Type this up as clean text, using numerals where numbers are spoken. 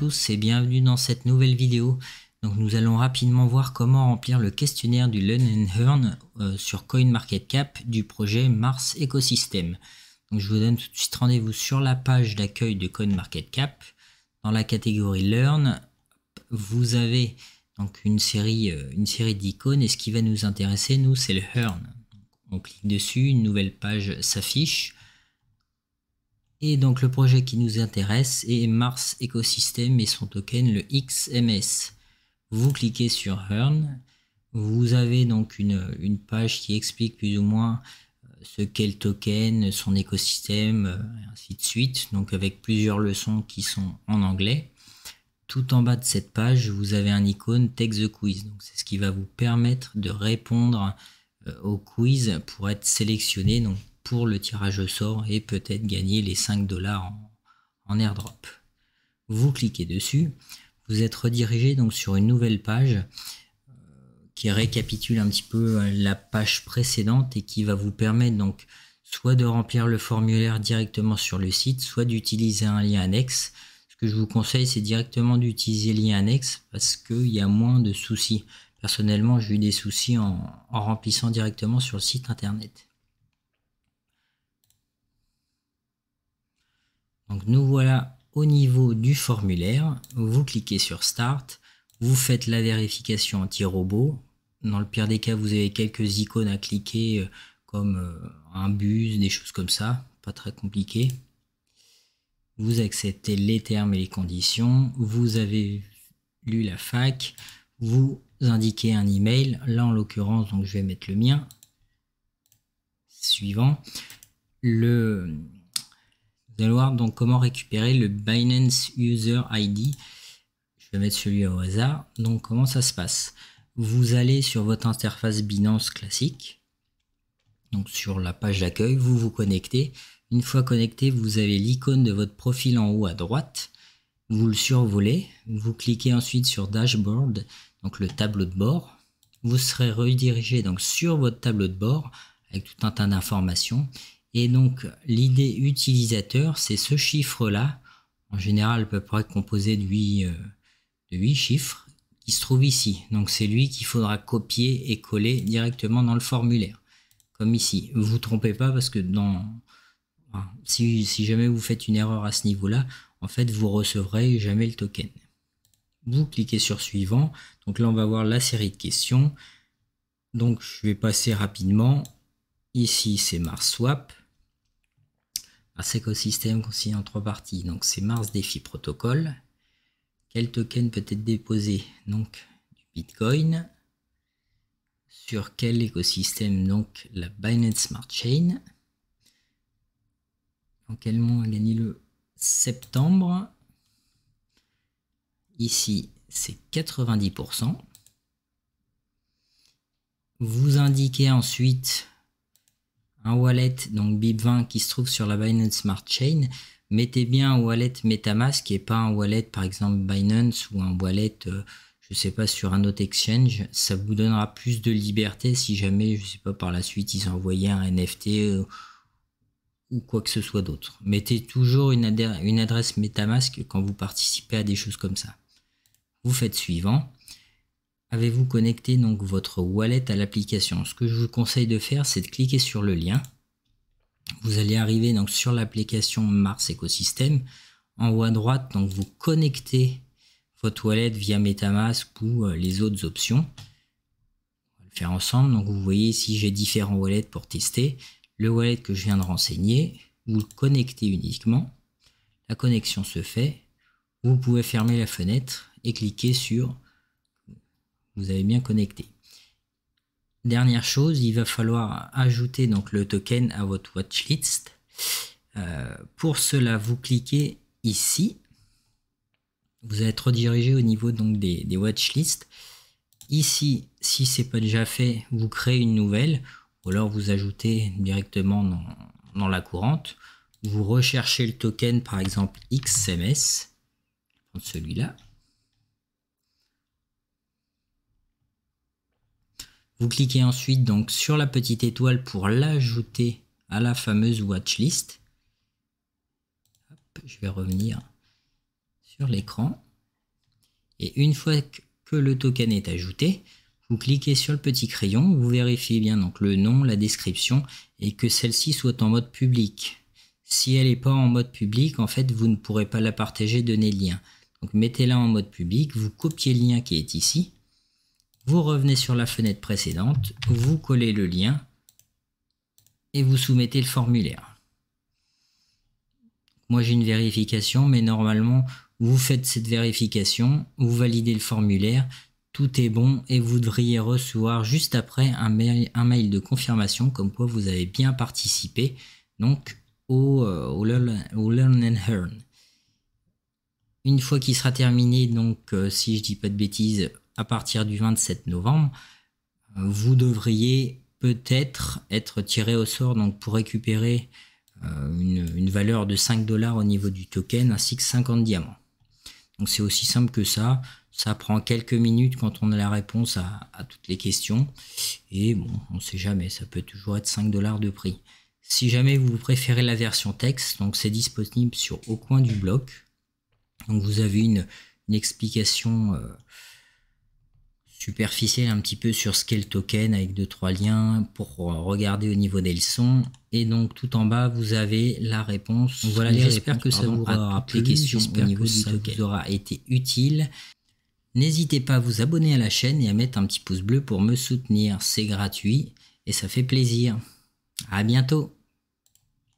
tous et bienvenue dans cette nouvelle vidéo. Donc nous allons rapidement voir comment remplir le questionnaire du Learn and Earn sur CoinMarketCap du projet Mars Ecosystem. Donc je vous donne tout de suite rendez-vous sur la page d'accueil de CoinMarketCap. Dans la catégorie Learn, vous avez donc une série d'icônes et ce qui va nous intéresser, nous, c'est le Earn. On clique dessus, une nouvelle page s'affiche. Et donc le projet qui nous intéresse est Mars Ecosystem et son token le XMS. Vous cliquez sur Earn, vous avez donc une page qui explique plus ou moins ce qu'est le token, son écosystème, et ainsi de suite, donc avec plusieurs leçons qui sont en anglais. Tout en bas de cette page, vous avez un icône Take the Quiz, donc c'est ce qui va vous permettre de répondre au quiz pour être sélectionné donc pour le tirage au sort et peut-être gagner les 5 $ en airdrop. Vous cliquez dessus, vous êtes redirigé donc sur une nouvelle page qui récapitule un petit peu la page précédente et qui va vous permettre donc soit de remplir le formulaire directement sur le site, soit d'utiliser un lien annexe. Ce que je vous conseille, c'est directement d'utiliser le lien annexe parce qu'il y a moins de soucis. Personnellement, j'ai eu des soucis en remplissant directement sur le site internet. Donc nous voilà au niveau du formulaire, vous cliquez sur Start, vous faites la vérification anti-robot. Dans le pire des cas, vous avez quelques icônes à cliquer comme un bus, des choses comme ça, pas très compliqué. Vous acceptez les termes et les conditions, vous avez lu la fac, vous indiquez un email, là en l'occurrence, donc je vais mettre le mien. Suivant, vous allez voir donc comment récupérer le Binance User ID. Je vais mettre celui au hasard. Donc comment ça se passe? Vous allez sur votre interface Binance classique. Donc sur la page d'accueil, vous vous connectez. Une fois connecté, vous avez l'icône de votre profil en haut à droite. Vous le survolez. Vous cliquez ensuite sur Dashboard, donc le tableau de bord. Vous serez redirigé donc sur votre tableau de bord avec tout un tas d'informations. Et donc l'idée utilisateur, c'est ce chiffre-là, en général à peu près composé de 8 chiffres, qui se trouve ici. Donc c'est lui qu'il faudra copier et coller directement dans le formulaire. Comme ici. Vous ne vous trompez pas parce que si jamais vous faites une erreur à ce niveau-là, en fait vous recevrez jamais le token. Vous cliquez sur Suivant. Donc là on va voir la série de questions. Donc je vais passer rapidement. Ici c'est Mars Swap. Mars Ecosystem consiste en 3 parties. Donc c'est Mars Défi Protocol. Quel token peut être déposé? Donc du Bitcoin. Sur quel écosystème? Donc la Binance Smart Chain. En quel mois a gagné le septembre? Ici c'est 90%. Vous indiquez ensuite un wallet, donc BIP20 qui se trouve sur la Binance Smart Chain. Mettez bien un wallet MetaMask et pas un wallet par exemple Binance ou un wallet, je sais pas, sur un autre exchange. Ça vous donnera plus de liberté si jamais, je sais pas, par la suite ils envoyaient un NFT ou quoi que ce soit d'autre. Mettez toujours une adresse MetaMask quand vous participez à des choses comme ça. Vous faites Suivant. Avez-vous connecté donc votre wallet à l'application? Ce que je vous conseille de faire, c'est de cliquer sur le lien. Vous allez arriver donc sur l'application Mars Ecosystem. En haut à droite, donc vous connectez votre wallet via MetaMask ou les autres options. On va le faire ensemble. Donc vous voyez ici, j'ai différents wallets pour tester. Le wallet que je viens de renseigner, vous le connectez uniquement. La connexion se fait. Vous pouvez fermer la fenêtre et cliquer sur vous avez bien connecté. Dernière chose, il va falloir ajouter donc le token à votre watchlist. Pour cela, vous cliquez ici. Vous allez être redirigé au niveau donc des watchlists. Ici, si ce n'est pas déjà fait, vous créez une nouvelle ou alors vous ajoutez directement dans la courante. Vous recherchez le token, par exemple XMS. Je vais prendre celui-là. Vous cliquez ensuite donc sur la petite étoile pour l'ajouter à la fameuse watchlist. Je vais revenir sur l'écran. Et une fois que le token est ajouté, vous cliquez sur le petit crayon, vous vérifiez bien donc le nom, la description et que celle-ci soit en mode public. Si elle n'est pas en mode public, en fait, vous ne pourrez pas la partager, donner le lien. Donc mettez-la en mode public, vous copiez le lien qui est ici, vous revenez sur la fenêtre précédente, vous collez le lien et vous soumettez le formulaire. Moi j'ai une vérification, mais normalement vous faites cette vérification, vous validez le formulaire, tout est bon et vous devriez recevoir juste après un mail de confirmation comme quoi vous avez bien participé donc au Learn and Earn. Une fois qu'il sera terminé, donc si je dis pas de bêtises, à partir du 27 novembre, vous devriez peut-être être tiré au sort donc pour récupérer une valeur de 5 $ au niveau du token ainsi que 50 diamants. Donc c'est aussi simple que ça prend quelques minutes quand on a la réponse à toutes les questions et bon, on ne sait jamais, ça peut toujours être 5 $ de prix. Si jamais vous préférez la version texte, donc c'est disponible sur Au Coin du Bloc. Donc vous avez une explication superficielle un petit peu sur ce qu'est le token avec 2-3 liens pour regarder au niveau des leçons. Et donc tout en bas vous avez la réponse. Donc voilà, j'espère que ça vous aura plu, j'espère que ça vous aura été utile. N'hésitez pas à vous abonner à la chaîne et à mettre un petit pouce bleu pour me soutenir, c'est gratuit et ça fait plaisir. À bientôt.